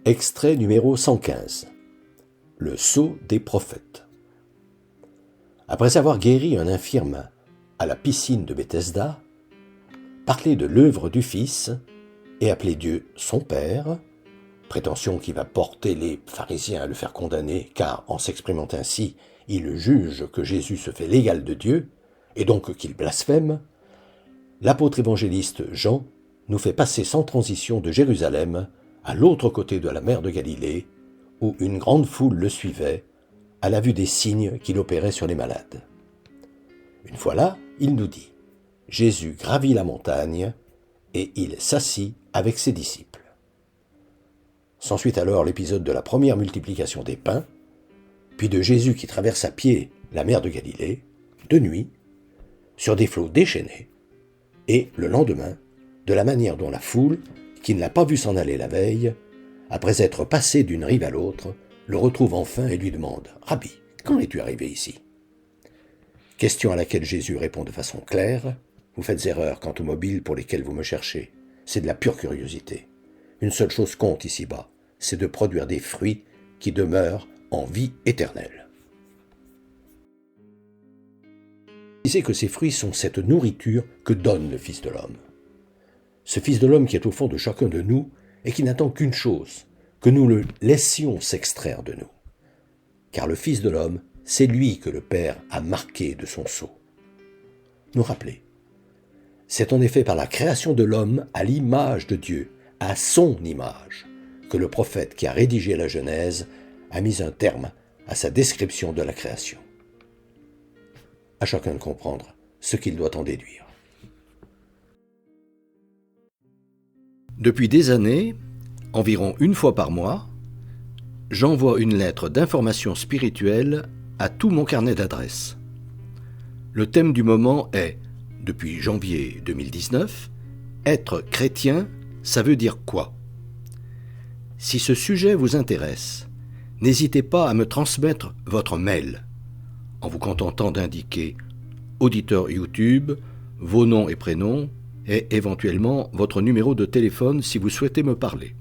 Extrait numéro 115. Le sceau des prophètes. Après avoir guéri un infirme à la piscine de Bethesda, parlé de l'œuvre du Fils et appelé Dieu son Père, prétention qui va porter les pharisiens à le faire condamner, car en s'exprimant ainsi, ils jugent que Jésus se fait l'égal de Dieu, et donc qu'il blasphème, l'apôtre évangéliste Jean nous fait passer sans transition de Jérusalem à l'autre côté de la mer de Galilée, où une grande foule le suivait, à la vue des signes qu'il opérait sur les malades. Une fois là, il nous dit « Jésus gravit la montagne, et il s'assit avec ses disciples. » S'ensuit alors l'épisode de la première multiplication des pains, puis de Jésus qui traverse à pied la mer de Galilée, de nuit, sur des flots déchaînés, et le lendemain, de la manière dont la foule, qui ne l'a pas vu s'en aller la veille, après être passé d'une rive à l'autre, le retrouve enfin et lui demande « Rabbi, quand es-tu arrivé ici ?» Question à laquelle Jésus répond de façon claire « Vous faites erreur quant aux mobiles pour lesquels vous me cherchez. C'est de la pure curiosité. Une seule chose compte ici-bas, c'est de produire des fruits qui demeurent en vie éternelle. » Disait que ces fruits sont cette nourriture que donne le Fils de l'homme. Ce Fils de l'homme qui est au fond de chacun de nous et qui n'attend qu'une chose, que nous le laissions s'extraire de nous. Car le Fils de l'homme, c'est lui que le Père a marqué de son sceau. Nous rappeler. C'est en effet par la création de l'homme à l'image de Dieu, à son image, que le prophète qui a rédigé la Genèse a mis un terme à sa description de la création. À chacun de comprendre ce qu'il doit en déduire. Depuis des années, environ une fois par mois, j'envoie une lettre d'information spirituelle à tout mon carnet d'adresses. Le thème du moment est, depuis janvier 2019, « Être chrétien, ça veut dire quoi ?» Si ce sujet vous intéresse, n'hésitez pas à me transmettre votre mail, en vous contentant d'indiquer auditeur YouTube, vos noms et prénoms, et éventuellement votre numéro de téléphone si vous souhaitez me parler.